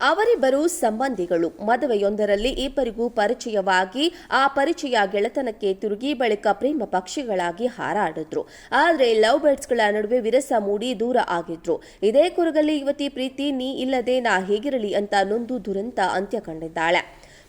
ಅವರಿಬ್ಬರು ಸಂಬಂಧಿಗಳು. ಮದುವೆಯೊಂದರಲ್ಲಿ ಇಬ್ಬರಿಗೂ ಪರಿಚಯವಾಗಿ ಆ ಪರಿಚಯ ಗೆಳೆತನಕ್ಕೆ ತಿರುಗಿ ಬಳಿಕ ಪ್ರೇಮ ಪಕ್ಷಿಗಳಾಗಿ ಹಾರಾಡಿದ್ರು. ಆದರೆ ಲವ್ ಬರ್ಡ್ಸ್ಗಳ ನಡುವೆ ವಿರಸ ಮೂಡಿ ದೂರ ಆಗಿದ್ರು. ಇದೇ ಕೊರಗಲ್ಲಿ ಯುವತಿ ಪ್ರೀತಿ ನೀ ಇಲ್ಲದೆ ನಾ ಹೇಗಿರಲಿ ಅಂತ ನೊಂದು ದುರಂತ ಅಂತ್ಯ ಕಂಡಿದ್ದಾಳೆ.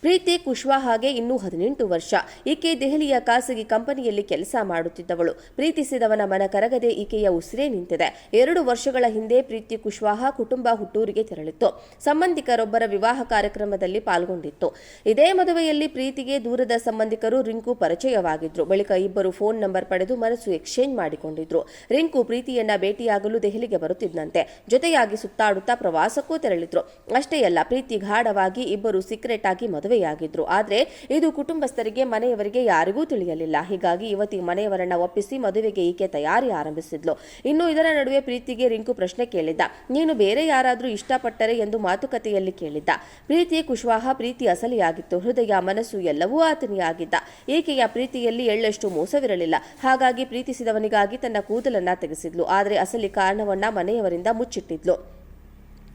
ಪ್ರೀತಿ ಕುಶ್ವಾಹಾಗೆ ಇನ್ನೂ 18 ವರ್ಷ. ಈಕೆ ದೆಹಲಿಯ ಖಾಸಗಿ ಕಂಪನಿಯಲ್ಲಿ ಕೆಲಸ ಮಾಡುತ್ತಿದ್ದವಳು. ಪ್ರೀತಿಸಿದವನ ಮನ ಕರಗದೆ ಈಕೆಯ ಉಸಿರೇ ನಿಂತಿದೆ. 2 ವರ್ಷಗಳ ಹಿಂದೆ ಪ್ರೀತಿ ಕುಶ್ವಾಹಾ ಕುಟುಂಬ ಹುಟ್ಟೂರಿಗೆ ತೆರಳಿತ್ತು. ಸಂಬಂಧಿಕರೊಬ್ಬರ ವಿವಾಹ ಕಾರ್ಯಕ್ರಮದಲ್ಲಿ ಪಾಲ್ಗೊಂಡಿತ್ತು. ಇದೇ ಮದುವೆಯಲ್ಲಿ ಪ್ರೀತಿಗೆ ದೂರದ ಸಂಬಂಧಿಕರು ರಿಂಕು ಪರಿಚಯವಾಗಿದ್ರು. ಬಳಿಕ ಇಬ್ಬರು ಫೋನ್ ನಂಬರ್ ಪಡೆದು ಮನಸ್ಸು ಎಕ್ಸ್ಚೇಂಜ್ ಮಾಡಿಕೊಂಡಿದ್ರು. ರಿಂಕು ಪ್ರೀತಿಯನ್ನ ಭೇಟಿಯಾಗಲು ದೆಹಲಿಗೆ ಬರುತ್ತಿದ್ದಂತೆ ಜೊತೆಯಾಗಿ ಸುತ್ತಾಡುತ್ತಾ ಪ್ರವಾಸಕ್ಕೂ ತೆರಳಿದ್ರು. ಅಷ್ಟೇ ಅಲ್ಲ, ಪ್ರೀತಿ ಗಾಢವಾಗಿ ಇಬ್ಬರು ಸೀಕ್ರೆಟ್ ಆಗಿ ಮದುವೆಯಾಗಿದ್ರು. ಆದ್ರೆ ಇದು ಕುಟುಂಬಸ್ಥರಿಗೆ, ಮನೆಯವರಿಗೆ ಯಾರಿಗೂ ತಿಳಿಯಲಿಲ್ಲ. ಹೀಗಾಗಿ ಯುವತಿ ಮನೆಯವರನ್ನ ಒಪ್ಪಿಸಿ ಮದುವೆಗೆ ಈಕೆ ತಯಾರಿ ಆರಂಭಿಸಿದ್ಲು. ಇನ್ನು ಇದರ ನಡುವೆ ಪ್ರೀತಿಗೆ ರಿಂಕು ಪ್ರಶ್ನೆ ಕೇಳಿದ್ದ. ನೀನು ಬೇರೆ ಯಾರಾದ್ರೂ ಇಷ್ಟಪಟ್ಟರೆ ಎಂದು ಮಾತುಕತೆಯಲ್ಲಿ ಕೇಳಿದ್ದ. ಪ್ರೀತಿ ಕುಶ್ವಾಹಾ ಪ್ರೀತಿ ಅಸಲಿಯಾಗಿತ್ತು. ಹೃದಯ, ಮನಸ್ಸು ಎಲ್ಲವೂ ಆತನಿಯಾಗಿದ್ದ. ಈಕೆಯ ಪ್ರೀತಿಯಲ್ಲಿ ಎಳ್ಳಷ್ಟು ಮೋಸವಿರಲಿಲ್ಲ. ಹಾಗಾಗಿ ಪ್ರೀತಿಸಿದವನಿಗಾಗಿ ತನ್ನ ಕೂದಲನ್ನ ತೆಗೆಸಿದ್ಲು. ಆದರೆ ಅಸಲಿ ಕಾರಣವನ್ನ ಮನೆಯವರಿಂದ ಮುಚ್ಚಿಟ್ಟಿದ್ಲು.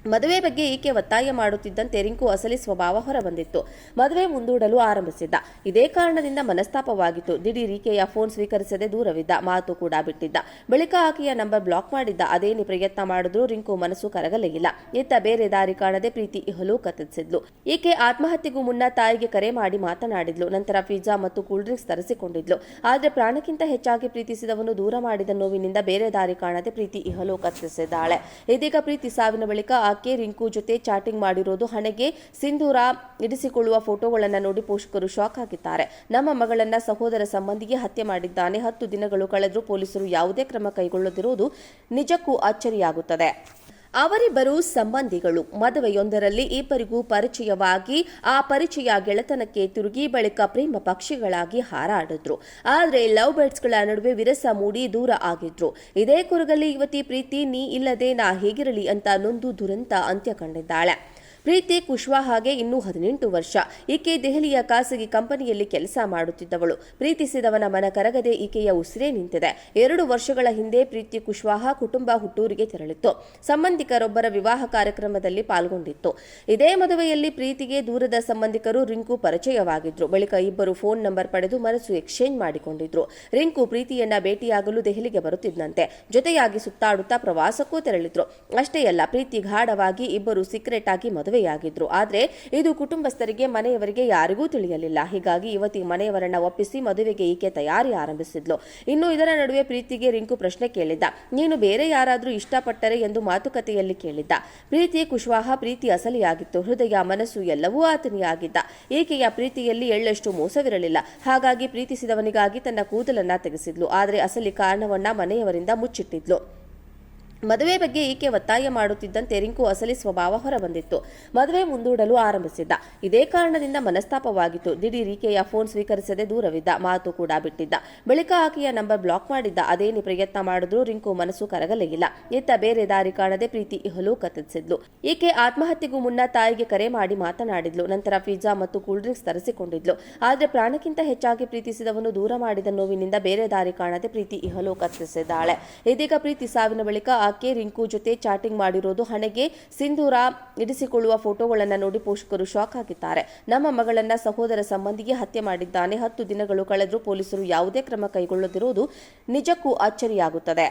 ಮದುವೆ ಬಗ್ಗೆ ಈಕೆ ಒತ್ತಾಯ ಮಾಡುತ್ತಿದ್ದಂತೆ ರಿಂಕು ಅಸಲಿ ಸ್ವಭಾವ ಹೊರಬಂದಿತ್ತು. ಮದುವೆ ಮುಂದೂಡಲು ಆರಂಭಿಸಿದ್ದ. ಇದೇ ಕಾರಣದಿಂದ ಮನಸ್ತಾಪವಾಗಿತ್ತು. ದಿಢೀರ್ ಈಕೆಯ ಫೋನ್ ಸ್ವೀಕರಿಸದೆ ದೂರವಿದ್ದ. ಮಾತು ಕೂಡ ಬಿಟ್ಟಿದ್ದ. ಬಳಿಕ ಆಕೆಯ ನಂಬರ್ ಬ್ಲಾಕ್ ಮಾಡಿದ್ದ. ಅದೇನು ಪ್ರಯತ್ನ ಮಾಡಿದ್ರೂ ರಿಂಕು ಮನಸ್ಸು ಕರಗಲೇ ಇಲ್ಲ. ಇತ್ತ ಬೇರೆ ದಾರಿ ಕಾಣದೆ ಪ್ರೀತಿ ಇಹಲೋಕ ತ್ಯಜಿಸಿದ್ಲು. ಈಕೆ ಆತ್ಮಹತ್ಯೆಗೂ ಮುನ್ನ ತಾಯಿಗೆ ಕರೆ ಮಾಡಿ ಮಾತನಾಡಿದ್ಲು. ನಂತರ ಪಿಜ್ಜಾ ಮತ್ತು ಕೂಲ್ ಡ್ರಿಂಕ್ಸ್ ತರಿಸಿಕೊಂಡಿದ್ಲು. ಆದರೆ ಪ್ರಾಣಕ್ಕಿಂತ ಹೆಚ್ಚಾಗಿ ಪ್ರೀತಿಸಿದವನು ದೂರ ಮಾಡಿದ ನೋವಿನಿಂದ ಬೇರೆ ದಾರಿ ಕಾಣದೆ ಪ್ರೀತಿ ಇಹಲೋಕ ತ್ಯಜಿಸಿದ್ದಾಳೆ. ಇದೀಗ ಪ್ರೀತಿ ಸಾವಿನ ಬಳಿಕ ಆಕೆ ರಿಂಕು ಜೊತೆ ಚಾಟಿಂಗ್ ಮಾಡಿರೋದು, ಹಣೆಗೆ ಸಿಂಧೂರ ಇಡಿಸಿಕೊಳ್ಳುವ ಫೋಟೋಗಳನ್ನು ನೋಡಿ ಪೋಷಕರು ಶಾಕ್ ಆಗಿದ್ದಾರೆ. ನಮ್ಮ ಮಗಳನ್ನ ಸಹೋದರ ಸಂಬಂಧಿಗೆ ಹತ್ಯೆ ಮಾಡಿದ್ದಾನೆ. 10 ದಿನಗಳು ಕಳೆದರೂ ಪೊಲೀಸರು ಯಾವುದೇ ಕ್ರಮ ಕೈಗೊಳ್ಳದಿರುವುದು ನಿಜಕ್ಕೂ ಅಚ್ಚರಿಯಾಗುತ್ತದೆ. ಅವರಿಬ್ಬರು ಸಂಬಂಧಿಗಳು. ಮದುವೆಯೊಂದರಲ್ಲಿ ಇಬ್ಬರಿಗೂ ಪರಿಚಯವಾಗಿ ಆ ಪರಿಚಯ ಗೆಳೆತನಕ್ಕೆ ತಿರುಗಿ ಬಳಿಕ ಪ್ರೇಮ ಪಕ್ಷಿಗಳಾಗಿ ಹಾರಾಡಿದ್ರು. ಆದರೆ ಲವ್ ಬರ್ಡ್ಸ್ಗಳ ನಡುವೆ ವಿರಸ ಮೂಡಿ ದೂರ ಆಗಿದ್ರು. ಇದೇ ಕೊರಗಲ್ಲಿ ಯುವತಿ ಪ್ರೀತಿ ನೀ ಇಲ್ಲದೆ ನಾ ಹೇಗಿರಲಿ ಅಂತ ನೊಂದು ದುರಂತ ಅಂತ್ಯ ಕಂಡಿದ್ದಾಳೆ. ಪ್ರೀತಿ ಕುಶ್ವಾಹಾಗೆ ಇನ್ನೂ 18 ವರ್ಷ. ಈಕೆ ದೆಹಲಿಯ ಖಾಸಗಿ ಕಂಪನಿಯಲ್ಲಿ ಕೆಲಸ ಮಾಡುತ್ತಿದ್ದವಳು. ಪ್ರೀತಿಸಿದವನ ಮನ ಕರಗದೆ ಈಕೆಯ ಉಸಿರೇ ನಿಂತಿದೆ. 2 ವರ್ಷಗಳ ಹಿಂದೆ ಪ್ರೀತಿ ಕುಶ್ವಾಹಾ ಕುಟುಂಬ ಹುಟ್ಟೂರಿಗೆ ತೆರಳಿತ್ತು. ಸಂಬಂಧಿಕರೊಬ್ಬರ ವಿವಾಹ ಕಾರ್ಯಕ್ರಮದಲ್ಲಿ ಪಾಲ್ಗೊಂಡಿತ್ತು. ಇದೇ ಮದುವೆಯಲ್ಲಿ ಪ್ರೀತಿಗೆ ದೂರದ ಸಂಬಂಧಿಕರು ರಿಂಕು ಪರಿಚಯವಾಗಿದ್ರು. ಬಳಿಕ ಇಬ್ಬರು ಫೋನ್ ನಂಬರ್ ಪಡೆದು ಮನಸ್ಸು ಎಕ್ಸ್ಚೇಂಜ್ ಮಾಡಿಕೊಂಡಿದ್ರು. ರಿಂಕು ಪ್ರೀತಿಯನ್ನ ಭೇಟಿಯಾಗಲು ದೆಹಲಿಗೆ ಬರುತ್ತಿದ್ದಂತೆ ಜೊತೆಯಾಗಿ ಸುತ್ತಾಡುತ್ತಾ ಪ್ರವಾಸಕ್ಕೂ ತೆರಳಿದ್ರು. ಅಷ್ಟೇ ಅಲ್ಲ, ಪ್ರೀತಿ ಗಾಢವಾಗಿ ಇಬ್ಬರು ಸೀಕ್ರೆಟ್ ಆಗಿ ಮದುವೆಯಾಗಿದ್ರು. ಆದ್ರೆ ಇದು ಕುಟುಂಬಸ್ಥರಿಗೆ, ಮನೆಯವರಿಗೆ ಯಾರಿಗೂ ತಿಳಿಯಲಿಲ್ಲ. ಹೀಗಾಗಿ ಯುವತಿ ಮನೆಯವರನ್ನ ಒಪ್ಪಿಸಿ ಮದುವೆಗೆ ಈಕೆ ತಯಾರಿ ಆರಂಭಿಸಿದ್ಲು. ಇನ್ನು ಇದರ ನಡುವೆ ಪ್ರೀತಿಗೆ ರಿಂಕು ಪ್ರಶ್ನೆ ಕೇಳಿದ್ದ. ನೀನು ಬೇರೆ ಯಾರಾದ್ರೂ ಇಷ್ಟಪಟ್ಟರೆ ಎಂದು ಮಾತುಕತೆಯಲ್ಲಿ ಕೇಳಿದ್ದ. ಪ್ರೀತಿ ಕುಶ್ವಾಹಾ ಪ್ರೀತಿ ಅಸಲಿಯಾಗಿತ್ತು. ಹೃದಯ, ಮನಸ್ಸು ಎಲ್ಲವೂ ಆತನಿಯಾಗಿದ್ದ. ಈಕೆಯ ಪ್ರೀತಿಯಲ್ಲಿ ಎಳ್ಳಷ್ಟು ಮೋಸವಿರಲಿಲ್ಲ. ಹಾಗಾಗಿ ಪ್ರೀತಿಸಿದವನಿಗಾಗಿ ತನ್ನ ಕೂದಲನ್ನ ತೆಗೆಸಿದ್ಲು. ಆದರೆ ಅಸಲಿ ಕಾರಣವನ್ನ ಮನೆಯವರಿಂದ ಮುಚ್ಚಿಟ್ಟಿದ್ಲು. ಮದುವೆ ಬಗ್ಗೆ ಈಕೆ ಒತ್ತಾಯ ಮಾಡುತ್ತಿದ್ದಂತೆ ರಿಂಕು ಅಸಲಿ ಸ್ವಭಾವ ಹೊರಬಂದಿತ್ತು. ಮದುವೆ ಮುಂದೂಡಲು ಆರಂಭಿಸಿದ್ದ. ಇದೇ ಕಾರಣದಿಂದ ಮನಸ್ತಾಪವಾಗಿತ್ತು. ದಿಢೀರ್ ಈಕೆಯ ಫೋನ್ ಸ್ವೀಕರಿಸದೆ ದೂರವಿದ್ದ. ಮಾತು ಕೂಡ ಬಿಟ್ಟಿದ್ದ. ಬಳಿಕ ಆಕೆಯ ನಂಬರ್ ಬ್ಲಾಕ್ ಮಾಡಿದ್ದ. ಅದೇನು ಪ್ರಯತ್ನ ಮಾಡಿದ್ರೂ ರಿಂಕು ಮನಸ್ಸು ಕರಗಲೇ ಇಲ್ಲ. ಇತ್ತ ಬೇರೆ ದಾರಿ ಕಾಣದೆ ಪ್ರೀತಿ ಇಹಲೋಕ ತ್ಯಜಿಸಿದ್ಲು. ಈಕೆ ಆತ್ಮಹತ್ಯೆಗೂ ಮುನ್ನ ತಾಯಿಗೆ ಕರೆ ಮಾಡಿ ಮಾತನಾಡಿದ್ಲು. ನಂತರ ಪಿಜ್ಜಾ ಮತ್ತು ಕೂಲ್ ಡ್ರಿಂಕ್ಸ್ ತರಿಸಿಕೊಂಡಿದ್ಲು. ಆದರೆ ಪ್ರಾಣಕ್ಕಿಂತ ಹೆಚ್ಚಾಗಿ ಪ್ರೀತಿಸಿದವನು ದೂರ ಮಾಡಿದ ನೋವಿನಿಂದ ಬೇರೆ ದಾರಿ ಕಾಣದೆ ಪ್ರೀತಿ ಇಹಲೋಕ ತ್ಯಜಿಸಿದ್ದಾಳೆ. ಇದೀಗ ಪ್ರೀತಿ ಸಾವಿನ ಬಳಿಕ ಆಕೆ ರಿಂಕು ಜೊತೆ ಚಾಟಿಂಗ್ ಮಾಡಿರೋದು, ಹಣೆಗೆ ಸಿಂಧೂರ ಇಡಿಸಿಕೊಳ್ಳುವ ಫೋಟೋಗಳನ್ನು ನೋಡಿ ಪೋಷಕರು ಶಾಕ್ ಆಗಿದ್ದಾರೆ. ನಮ್ಮ ಮಗಳನ್ನ ಸಹೋದರ ಸಂಬಂಧಿಗೆ ಹತ್ಯೆ ಮಾಡಿದ್ದಾನೆ. 10 ದಿನಗಳು ಕಳೆದರೂ ಪೊಲೀಸರು ಯಾವುದೇ ಕ್ರಮ ಕೈಗೊಳ್ಳದಿರುವುದು ನಿಜಕ್ಕೂ ಅಚ್ಚರಿಯಾಗುತ್ತದೆ.